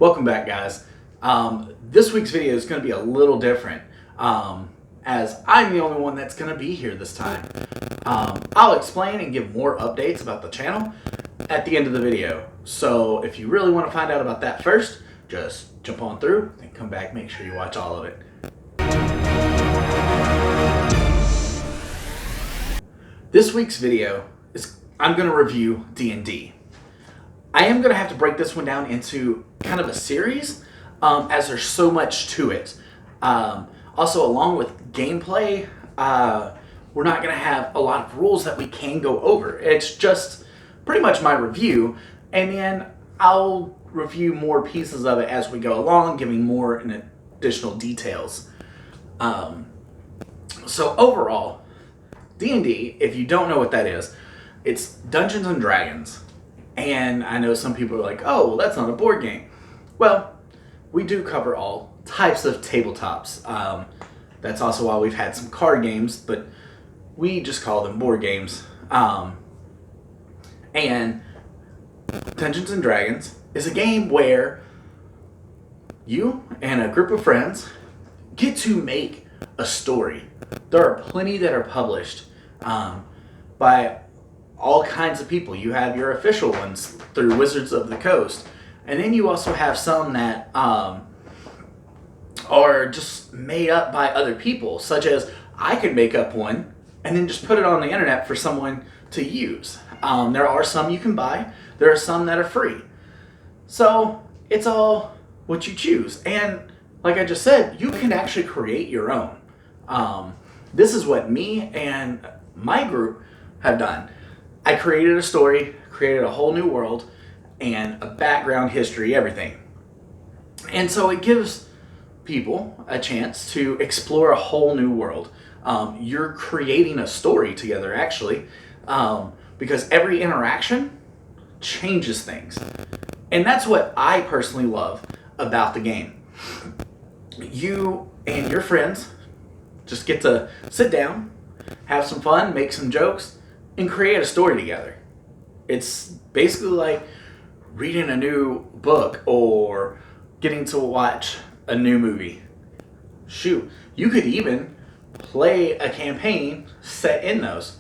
Welcome back, guys. This week's video is going to be a little different, as I'm the only one that's going to be here this time. I'll explain and give more updates about the channel at the end of the video. So if you really want to find out about that first, just jump on through and come back. Make sure you watch all of it. This week's video is I'm going to review D&D. I am going to have to break this one down into kind of a series, as there's so much to it. Also, along with gameplay, we're not going to have a lot of rules that we can go over. It's just pretty much my review, and then I'll review more pieces of it as we go along, giving more and additional details. So overall, D&D, if you don't know what that is, it's Dungeons and Dragons. And I know some people are like, oh, well, that's not a board game. Well, we do cover all types of tabletops. That's also why we've had some card games, but we just call them board games. And Dungeons and Dragons is a game where you and a group of friends get to make a story. There are plenty that are published by all kinds of people. You have your official ones through Wizards of the Coast, and then you also have some that are just made up by other people, such as I could make up one and then just put it on the internet for someone to use. There are some you can buy, there are some that are free. So it's all what you choose, and like I just said, you can actually create your own. This is what me and my group have done. I created a story, created a whole new world, and a background, history, everything. And so it gives people a chance to explore a whole new world. You're creating a story together, actually, because every interaction changes things. And that's what I personally love about the game. You and your friends just get to sit down, have some fun, make some jokes, and create a story together. It's basically like reading a new book or getting to watch a new movie. Shoot, you could even play a campaign set in those.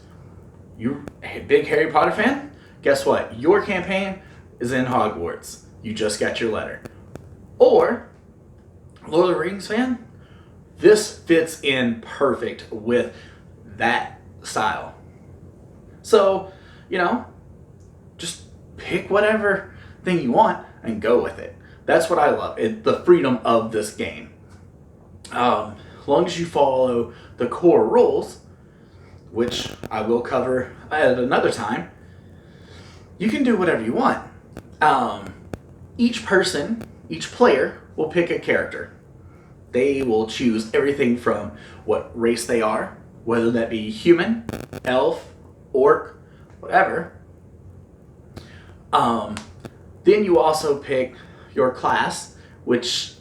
You a big Harry Potter fan? Guess what? Your campaign is in Hogwarts. You just got your letter. Or Lord of the Rings fan? This fits in perfect with that style. So, just pick whatever thing you want and go with it. That's what I love, the freedom of this game. As long as you follow the core rules, which I will cover at another time, you can do whatever you want. Each player will pick a character. They will choose everything from what race they are, whether that be human, elf, orc, whatever. Then you also pick your class, which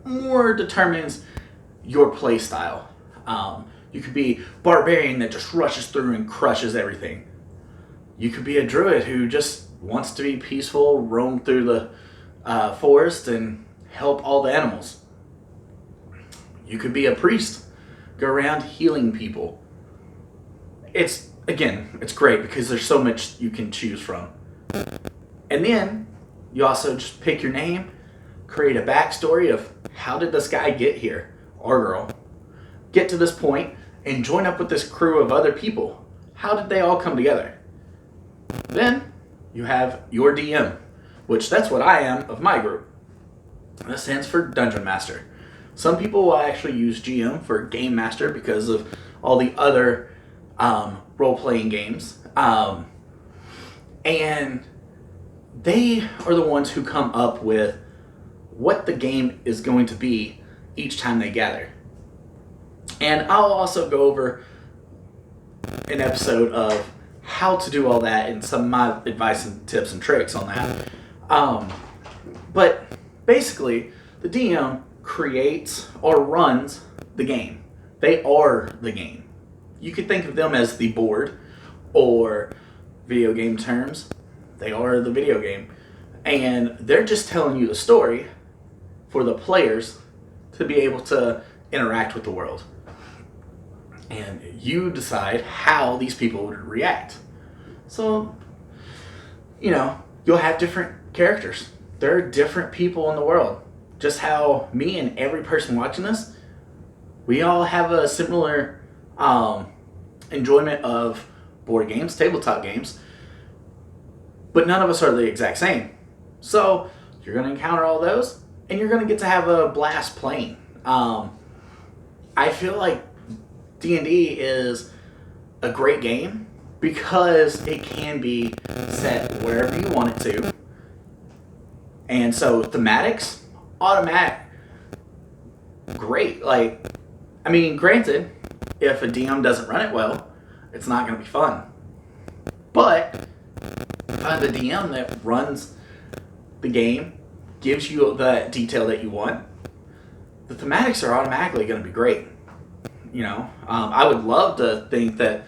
more determines your play style. You could be barbarian that just rushes through and crushes everything. You could be a druid who just wants to be peaceful, roam through the forest and help all the animals. You could be a priest, go around healing people. It's great because there's so much you can choose from. And then you also just pick your name, create a backstory of how did this guy get here, or girl, get to this point, and join up with this crew of other people. How did they all come together? Then you have your DM, which that's what I am of my group. That stands for Dungeon Master. Some people will actually use GM for Game Master because of all the other role-playing games. And they are the ones who come up with what the game is going to be each time they gather. And I'll also go over an episode of how to do all that and some of my advice and tips and tricks on that. But basically, the DM creates or runs the game. They are the game. You could think of them as the board, or video game terms, they are the video game. And they're just telling you the story for the players to be able to interact with the world. And you decide how these people would react. So, you'll have different characters. There are different people in the world. Just how me and every person watching this, we all have a similar enjoyment of board games, tabletop games, but none of us are the exact same. So you're going to encounter all those, and you're going to get to have a blast playing. I feel like D&D is a great game because it can be set wherever you want it to. And so thematics, automatic, great. Granted, if a DM doesn't run it well, it's not going to be fun. But the DM that runs the game gives you the detail that you want, the thematics are automatically going to be great. I would love to think that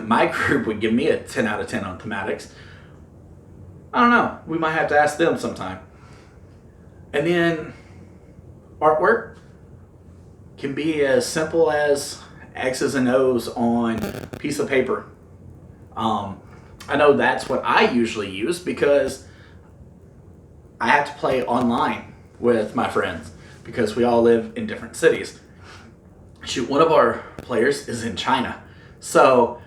my group would give me a 10 out of 10 on thematics. I don't know. We might have to ask them sometime. And then artwork can be as simple as X's and O's on a piece of paper. I know that's what I usually use because I have to play online with my friends because we all live in different cities. Shoot, one of our players is in China, so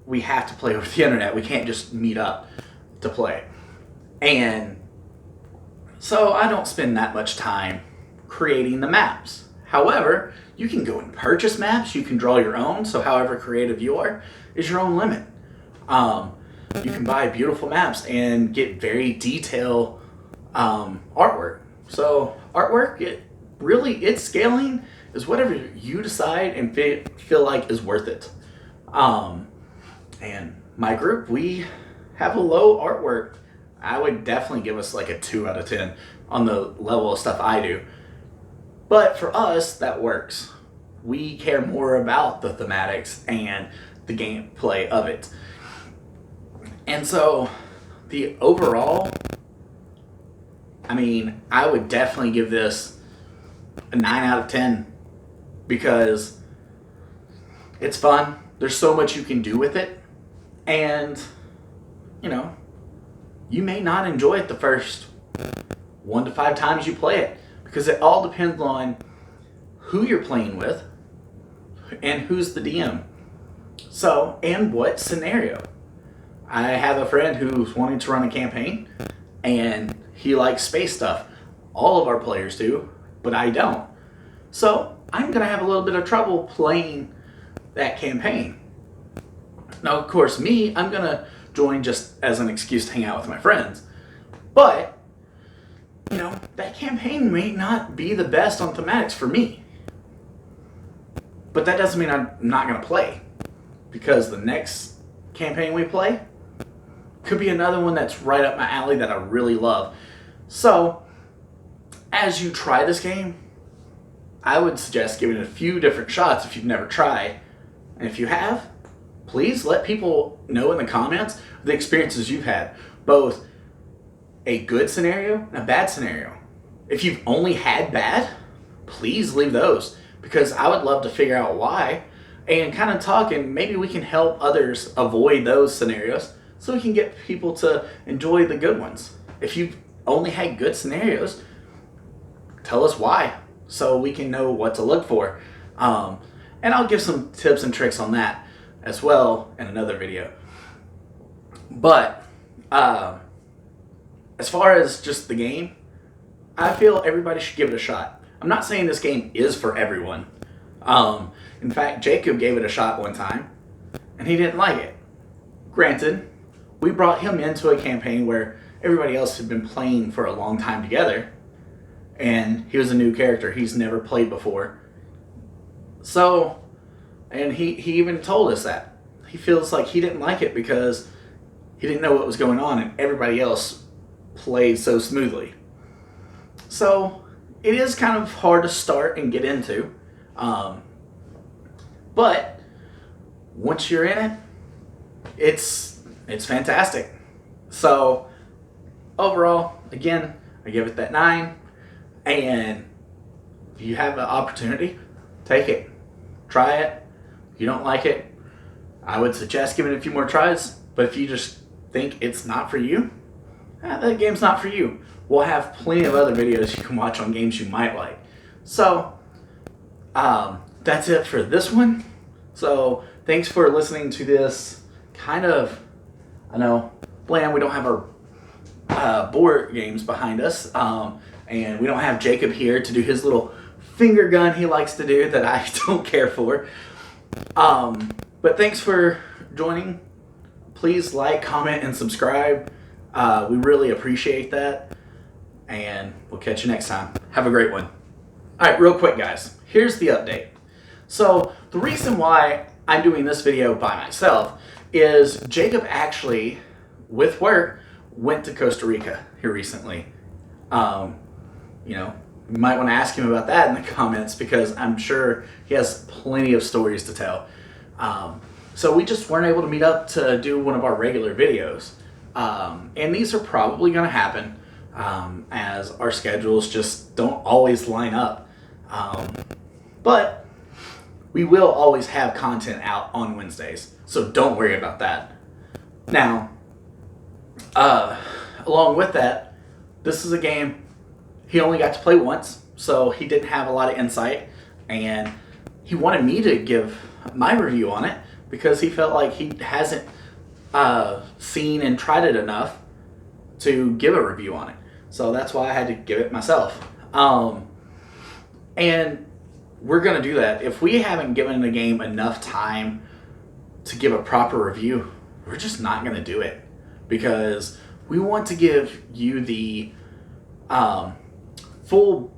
we have to play over the internet. We can't just meet up to play. And so I don't spend that much time creating the maps. However, you can go and purchase maps. You can draw your own, so however creative you are is your own limit. You can buy beautiful maps and get very detailed artwork. So artwork, its scaling is whatever you decide and feel like is worth it. And my group, we have a low artwork. I would definitely give us like a 2 out of 10 on the level of stuff I do. But for us, that works. We care more about the thematics and the gameplay of it. And so the overall, I would definitely give this a 9 out of 10 because it's fun. There's so much you can do with it. And, you may not enjoy it the first 1 to 5 times you play it because it all depends on who you're playing with and who's the DM. So, and what scenario. I have a friend who's wanting to run a campaign and he likes space stuff. All of our players do, but I don't. So I'm going to have a little bit of trouble playing that campaign. Now, of course, I'm going to join just as an excuse to hang out with my friends. But, that campaign may not be the best on thematics for me. But that doesn't mean I'm not going to play. Because the next campaign we play could be another one that's right up my alley that I really love. So, as you try this game, I would suggest giving it a few different shots if you've never tried. And if you have, please let people know in the comments the experiences you've had. Both a good scenario and a bad scenario. If you've only had bad, please leave those. Because I would love to figure out why. And kind of talk, and maybe we can help others avoid those scenarios so we can get people to enjoy the good ones. If you've only had good scenarios, tell us why so we can know what to look for. And I'll give some tips and tricks on that as well in another video. But as far as just the game, I feel everybody should give it a shot. I'm not saying this game is for everyone. In fact, Jacob gave it a shot one time, and he didn't like it. Granted, we brought him into a campaign where everybody else had been playing for a long time together, and he was a new character. He's never played before. So, and he even told us that. He feels like he didn't like it because he didn't know what was going on, and everybody else played so smoothly. So, it is kind of hard to start and get into. But once you're in it, it's fantastic. So overall, again, I give it that 9. And if you have an opportunity, take it. Try it. If you don't like it, I would suggest giving it a few more tries. But if you just think it's not for you, that game's not for you. We'll have plenty of other videos you can watch on games you might like. So, that's it for this one. So, thanks for listening to this kind of, I know, bland. We don't have our board games behind us. And we don't have Jacob here to do his little finger gun he likes to do that I don't care for. But thanks for joining. Please like, comment, and subscribe. We really appreciate that. And we'll catch you next time. Have a great one. All right, real quick, guys. Here's the update. So the reason why I'm doing this video by myself is Jacob actually, with work, went to Costa Rica here recently. You know, you might want to ask him about that in the comments because I'm sure he has plenty of stories to tell. So we just weren't able to meet up to do one of our regular videos. And these are probably going to happen as our schedules just don't always line up. But we will always have content out on Wednesdays, so don't worry about that. Now, along with that, this is a game he only got to play once, so he didn't have a lot of insight, and he wanted me to give my review on it because he felt like he hasn't seen and tried it enough to give a review on it. So that's why I had to give it myself. And we're going to do that. If we haven't given the game enough time to give a proper review, we're just not going to do it because we want to give you the full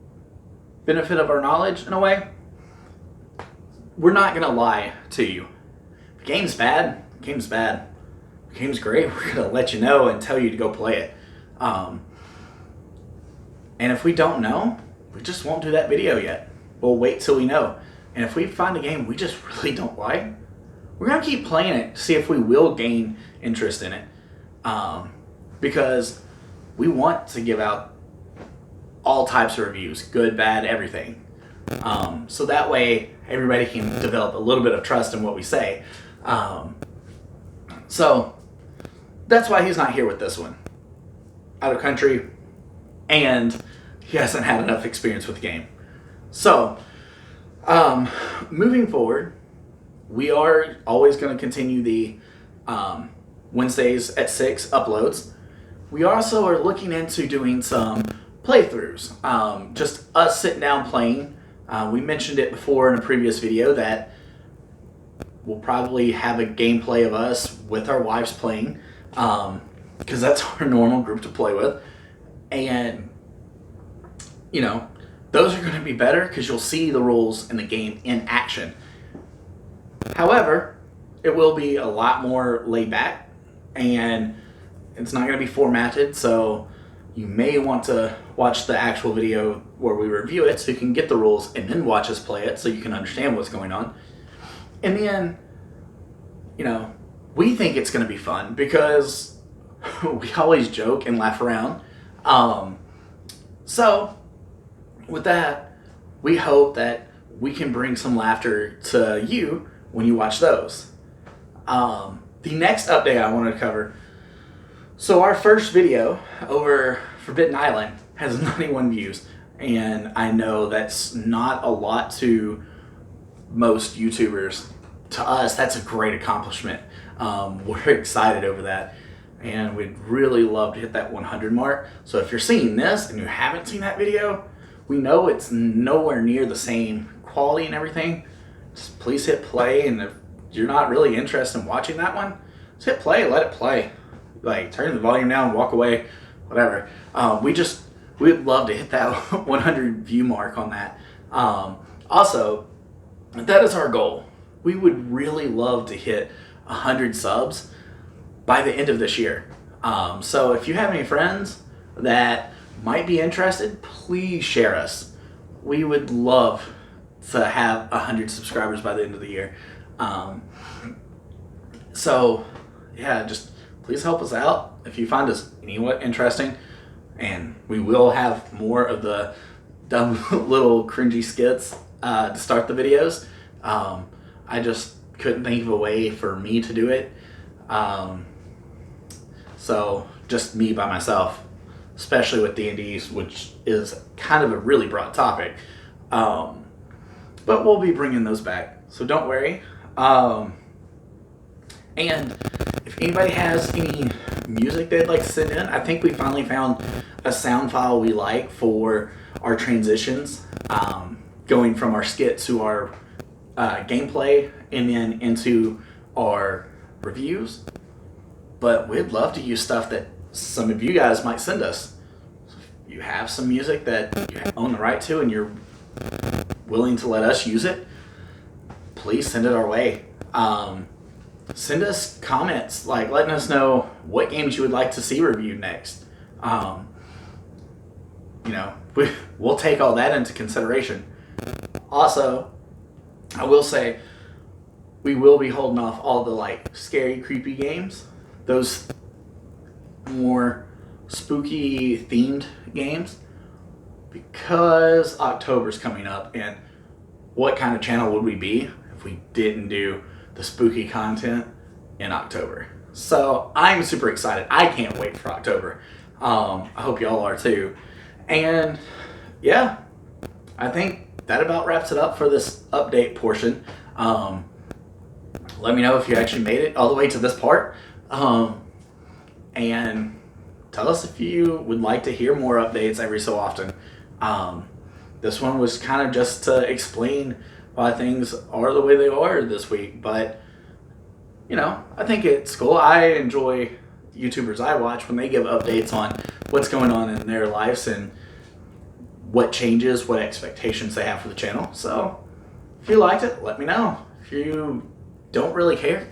benefit of our knowledge in a way. We're not going to lie to you. The game's bad. The game's bad. The game's great. We're going to let you know and tell you to go play it. And if we don't know, we just won't do that video yet. We'll wait till we know. And if we find a game we just really don't like, we're going to keep playing it to see if we will gain interest in it. Because we want to give out all types of reviews, good, bad, everything. So that way everybody can develop a little bit of trust in what we say. So that's why he's not here with this one. Out of country, and he hasn't had enough experience with the game. So, moving forward, we are always going to continue the Wednesdays at 6 uploads. We also are looking into doing some playthroughs, just us sitting down playing. We mentioned it before in a previous video that we'll probably have a gameplay of us with our wives playing, because that's our normal group to play with. And, you know, those are going to be better because you'll see the rules in the game in action. However, it will be a lot more laid back, and it's not going to be formatted, so you may want to watch the actual video where we review it so you can get the rules and then watch us play it so you can understand what's going on. And then, you know, we think it's going to be fun because we always joke and laugh around. So, with that, we hope that we can bring some laughter to you when you watch those. The next update I wanted to cover. So our first video over Forbidden Island has 91 views. And I know that's not a lot to most YouTubers. To us, that's a great accomplishment. We're excited over that. And we'd really love to hit that 100 mark. So if you're seeing this and you haven't seen that video, we know it's nowhere near the same quality and everything. Just please hit play, and if you're not really interested in watching that one, just hit play, let it play. Like, turn the volume down, walk away, whatever. We'd love to hit that 100 view mark on that. Also, that is our goal. We would really love to hit 100 subs by the end of this year. So if you have any friends that might be interested, please share us. We would love to have 100 subscribers by the end of the year. So yeah, just please help us out. If you find us anywhat interesting, And we will have more of the dumb little cringy skits to start the videos. I just couldn't think of a way for me to do it. So just me by myself, especially with D&Ds, which is kind of a really broad topic. But we'll be bringing those back, so don't worry. And if anybody has any music they'd like to send in, I think we finally found a sound file we like for our transitions, going from our skit to our gameplay and then into our reviews. But we'd love to use stuff that some of you guys might send us. So if you have some music that you own the right to and you're willing to let us use it, please send it our way. Send us comments, like letting us know what games you would like to see reviewed next. We'll take all that into consideration. Also, I will say we will be holding off all the like scary, creepy games. Those more spooky themed games, because October's coming up, and what kind of channel would we be if we didn't do the spooky content in October? So I'm super excited. I can't wait for October. I hope y'all are too. And yeah, I think that about wraps it up for this update portion. Let me know if you actually made it all the way to this part. And tell us if you would like to hear more updates every so often. This one was kind of just to explain why things are the way they are this week, but I think it's cool. I enjoy YouTubers I watch when they give updates on what's going on in their lives and what changes, what expectations they have for the channel. So if you liked it, let me know. If you don't really care,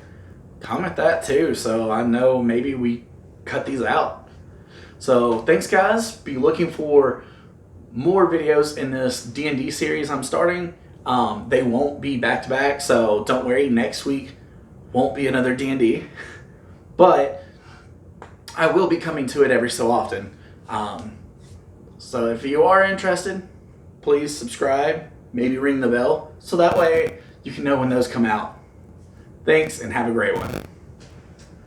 comment that too, so I know maybe we cut these out. So thanks guys. Be looking for more videos in this D&D series I'm starting. They won't be back to back, so don't worry, next week won't be another D&D, but I will be coming to it every so often. So if you are interested, please subscribe, maybe ring the bell, so that way you can know when those come out. Thanks, and have a great one.